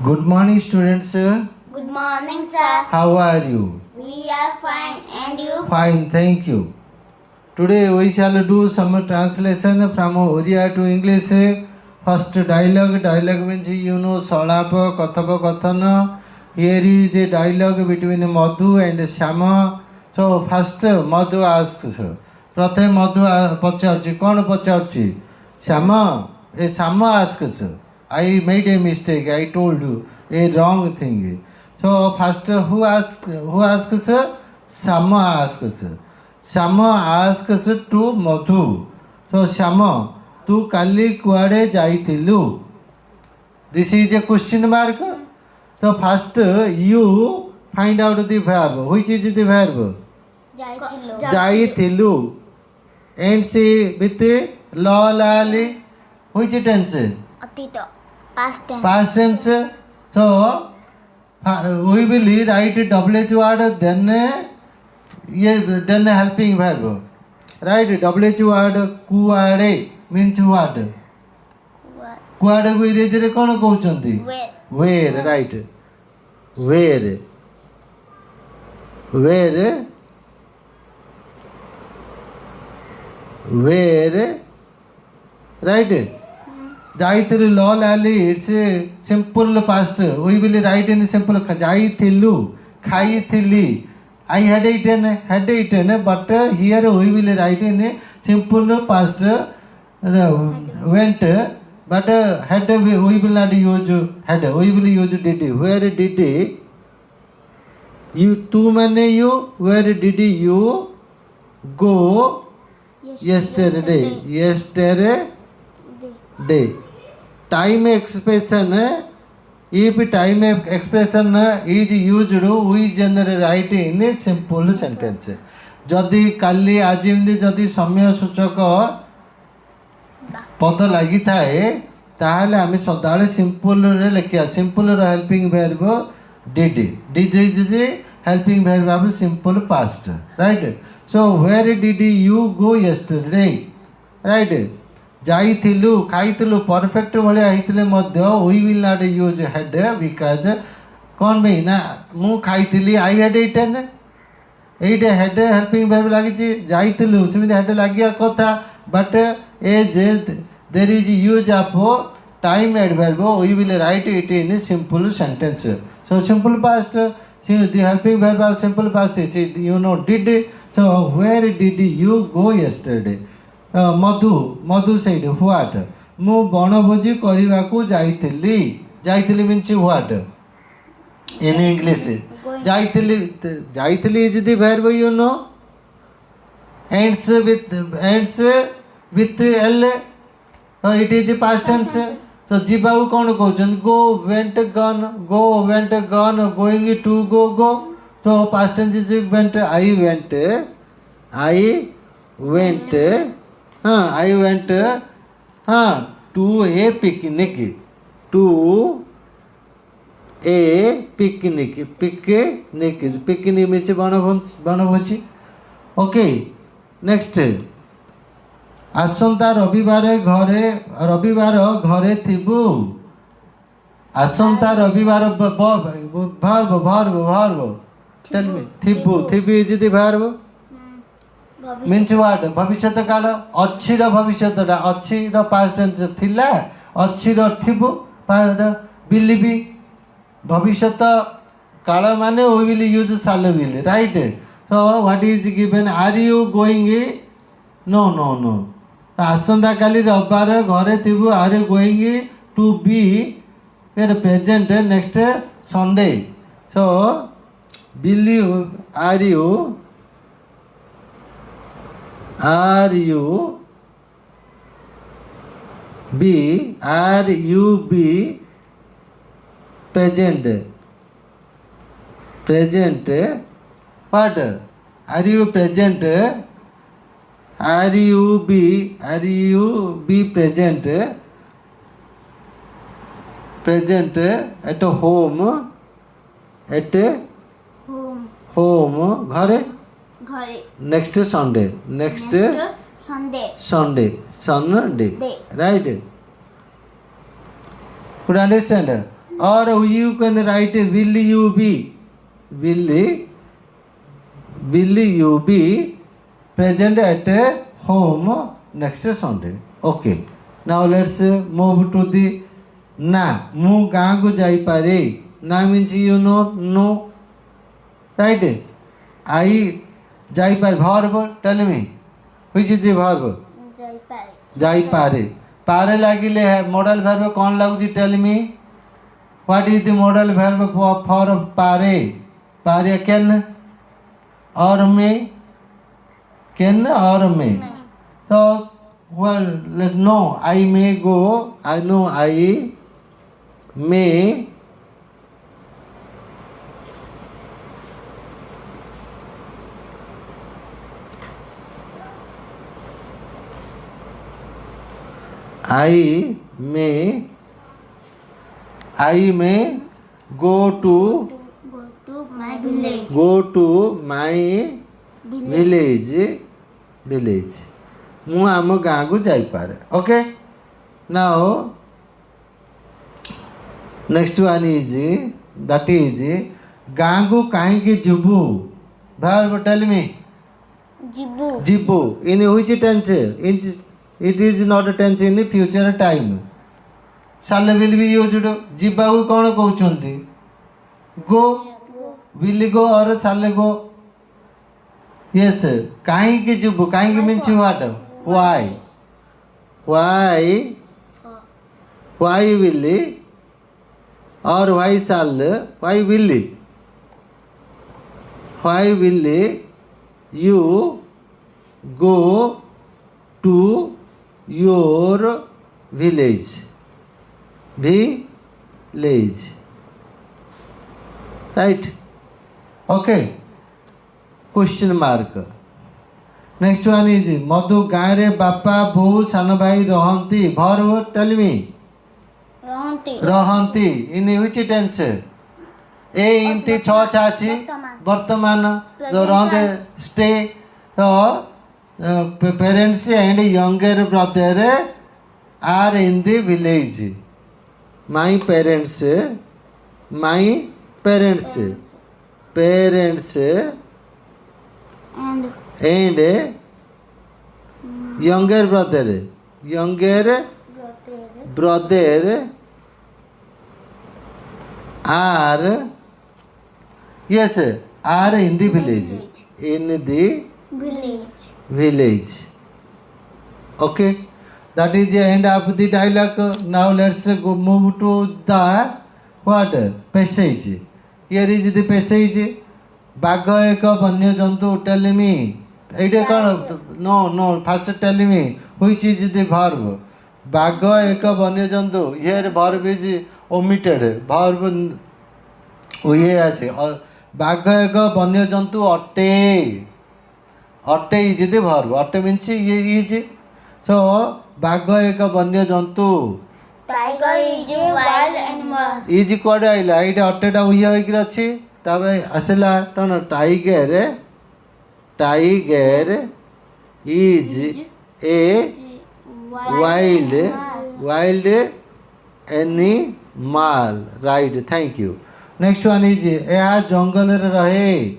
Good morning, students. Good morning, sir. How are you? We are fine. And you? Fine, thank you. Today we shall do some translation from Oriya to English. First dialogue. Dialogue means Salapa, Kathapa Kathana. Here is a dialogue between Madhu and Shama. So first Madhu asks. प्रथम मधु पचार कौन पचार श्यामा ए Shyama asks I made a mistake I told you a wrong thing so first who asks Shyama asks to Madhu so Shyama तू काली कुआड़े जाइथिलु this is a question mark so first you find out the verb which is the verb जाइथिलु and say with la lali which tense Atito. Past tense. past tense so we will write wh word then then helping verb right wh word kuade means what kuade को English रे कोन कहउचंती where right where right जाइथिलु ल लाली it's simple past we will write in simple जाइथिलु खाइथिली I had eaten but here we will write in simple past went but had we will not use had we will use did where did you two mane you where did you go yesterday time expression if time expression is used we generally write in a simple sentence जदि काली आज जदि समय सूचक पद लगी थाए ताहले आम सदा सिंपल लिखा simple helping verb did is helping verb simple past right so where did you go yesterday right जाइथिलु खाइथिलु परफेक्ट भाया होइतिले मध्य we will not use had because कौन भाई ना मु खाइथिली आई हैड इटन एट हेड हेल्पिंग वर्ब लगी जाइथिलु सेमिति हेड लागिया कथा but as there is use of time adverb we will write it in simple sentence so simple past the helping verb of simple past is did so where did you go yesterday madhu said what mu banabhoji karibakku jaithili means what in english jaithili is the verb ends with l it is the past tense so jibaku कौन कहउछन go went gone going to go so past tense is went I went to a picnic picnic means बनभोजी okay next आसंता रविवार घरे थिबु आसंता रविवार verb tell me थिबु is the verb means what भविष्यत काल अच्छी रो भविष्यतटा अच्छी रो पास्ट टेंस थिला अच्छी रो थिबु बिलीव भविष्यत काल माने we will use shall will right so what is given are you going no आसंता काली रविवार घरे थिबु are you going to be at present next Sunday so believe are you be present what are you present are you be present at home घरे next Sunday right could understand or you can write will you be, will you be present at home next Sunday? Okay, now let's move to the na. ମୁଁ ଗାଁକୁ ଯାଇପାରେ. ନା means you know no, right? I ଯାଇପାରେ verb, tell me which is the verb? ଯାଇପାରେ. ପାରେ ଲାଗିଲେ modal verb କ'ଣ ଲାଗୁଛି? tell me what is the modal verb for ପାରେ? ପାରେ can or may, can or may. So well, let no, I may go, I know I may go to my village. village. ମୁଁ ଆମ ଗାଁକୁ ଯାଇପାରେ. Okay, now next one is that is ଗାଁକୁ କାହିଁକି ଯିବୁ? verb, tell me. ଯିବୁ in which tense? It is not a tense in future time. shall will be used. ଯିବାକୁ କ'ଣ କହୁଛନ୍ତି? go, will go or shall go? yes. କାହିଁକି ଯିବୁ? କାହିଁକି means what? why will or why shall, why will you go to your village? Right? Okay, question mark. Next one is मधु गाँव रे बापा बोऊ सान भाई रहंती. verb, tell me. रहंती in which tense? ए इनती छ चाची वर्तमान जो रहंते stay. so parents and younger brother are in the village. my parents and younger brother are, yes, are in the village. Village. Okay, that is the end of the dialogue. Now let's go move to the what? Passage. Here is the passage. ବାଘ ଏକ ବନ୍ୟ ଜନ୍ତୁ. tell me. ଏଇଟା କ'ଣ? no first tell me which is the verb. ବାଘ ଏକ ବନ୍ୟ ଜନ୍ତୁ. here verb is omitted. verb ଇଏ ଅଛି. ବାଘ ଏକ ବନ୍ୟ ଜନ୍ତୁ ଅଟେ. ଅଟେ is the verb. ଅଟେ means ଇଏ is. so ବାଘ ଏକ ବନ୍ୟ ଜନ୍ତୁ. Tiger is a wild animal. Is କୁଆଡ଼େ ଆଇଲା? ଏଇଟା ଅଟେଟା ଇଏ ହେଇକିରି ଅଛି. ତାପରେ ଆସିଲା କ'ଣ? Tiger is a wild animal. right, thank you. next one is ଏହା ଜଙ୍ଗଲରେ ରହେ.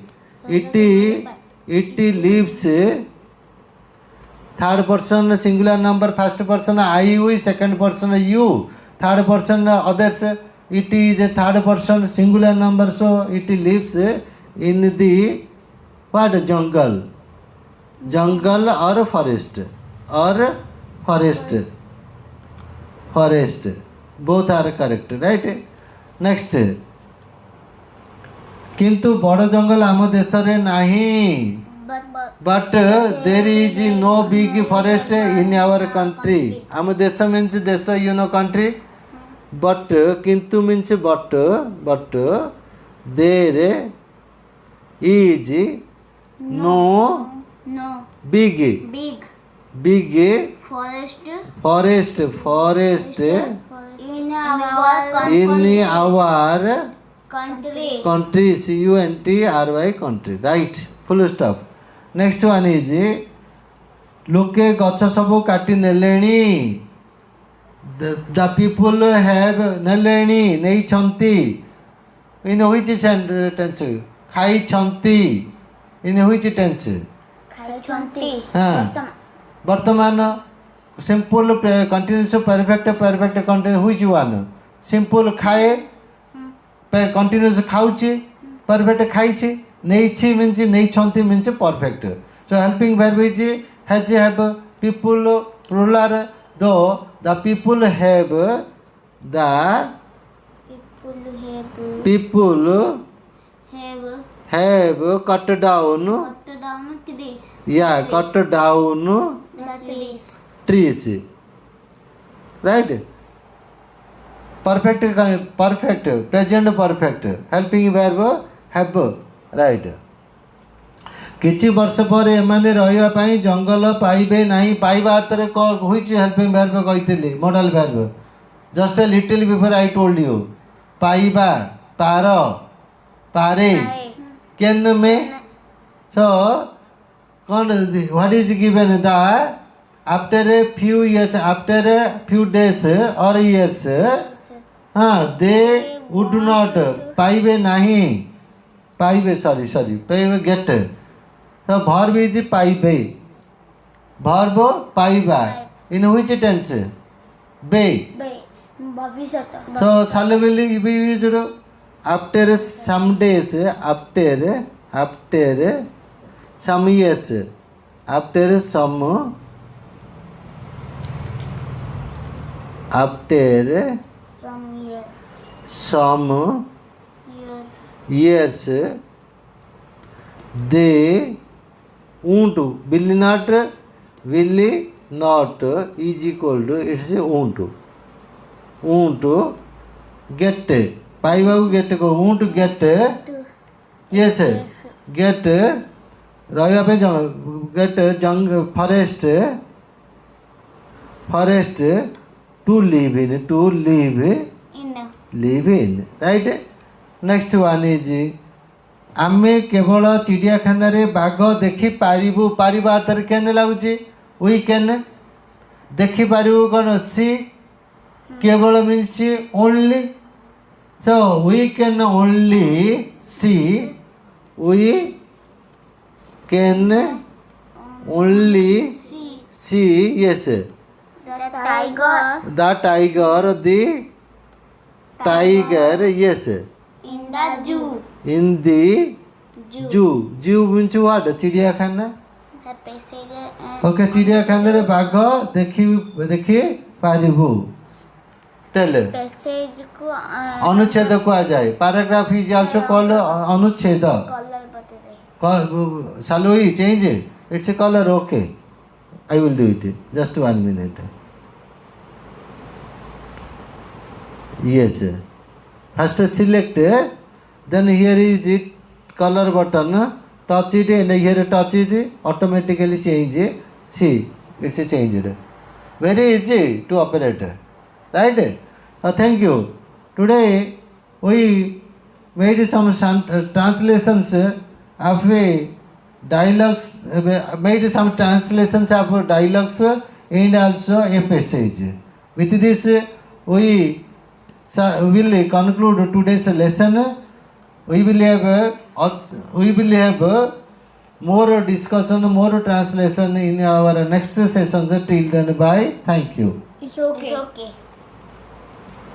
it lives. third person singular number, first person I, we, second person you, third person others. it is a third person singular number, so it lives in the what? jungle or forest both are correct. right? next, କିନ୍ତୁ ବଡ଼ ଜଙ୍ଗଲ ଆମ ଦେଶରେ ନାହିଁ. but there is no big forest in our country. ଆମ ଦେଶ means ଦେଶ, you know, country. but କିନ୍ତୁ means but there is no big Forest in our country. country, country. right, full stop. next one is ଲୋକେ ଗଛ ସବୁ କାଟି ନେଲେଣି. The people have naleni nei chanti. In which tense? Khai chanti. In which tense? ଖାଇଛନ୍ତି ହଁ। ବର୍ତ୍ତମାନ simple continuous perfect continuous which one? Simple ଖାଏ continuous ଖାଉଛି perfect ଖାଇଛି ନେଇଛି means ନେଇଛନ୍ତି means perfect. So helping verb is has have people plural though the people have cut down trees. cut down The trees. trees, right? Perfect present perfect helping verb have, right? କିଛି ବର୍ଷ ପରେ ଏମାନେ ରହିବା ପାଇଁ ଜଙ୍ଗଲ ପାଇବେ ନାହିଁ ପାଇବା ଅର୍ଥରେ ହୁଇଚ୍ ହେଲ୍ପିଂ ଭର୍ବ କହିଥିଲି modal verb just a little before I told you ପାଇବା ପାର ପାରେ କେନ୍ ମେ ସୋ କ'ଣ what is given the after a few years after a few days or years they would not ପାଇବେ ନାହିଁ ପାଇବେ ପାଇବେ get. So verb is ପାଇବେ verb ପାଇବା in which tense? Be. ଭବିଷ୍ୟତ So shall be used after some days after some years after some years they won't will not is equal to it's won't get ପାଇବାକୁ get को won't get yes get ରହିବା ପାଇଁ get forest to live in right. Next one is ଆମେ କେବଳ ଚିଡ଼ିଆଖାନାରେ ବାଘ ଦେଖିପାରିବୁ ପାରିବା ଅର୍ଥରେ କେନ୍ ଲାଗୁଛି ୱି କେନ୍ ଦେଖିପାରିବୁ କ'ଣ ସି କେବଳ means only so we can only see we can only see yes the tiger yes in the zoo means what? ଚିଡ଼ିଆଖାନା okay ଚିଡ଼ିଆଖାନାରେ ବାଘ ଦେଖି ପାରିବୁ ଟେଲ୍ ଅନୁଚ୍ଛେଦ କୁହାଯାଏ paragraph is also called ଅନୁଚ୍ଛେଦ shall we change it? It's a color okay I will do it just 1 minute. Yes first select then here is it color button touch it and here touch it automatically change see it's changed very easy to operate right. Thank you. Today we made some translations of dialogues and also a passage. With this we will conclude today's lesson. We will have more discussion, more translation in our next sessions. Till then, bye. Thank you. It's okay.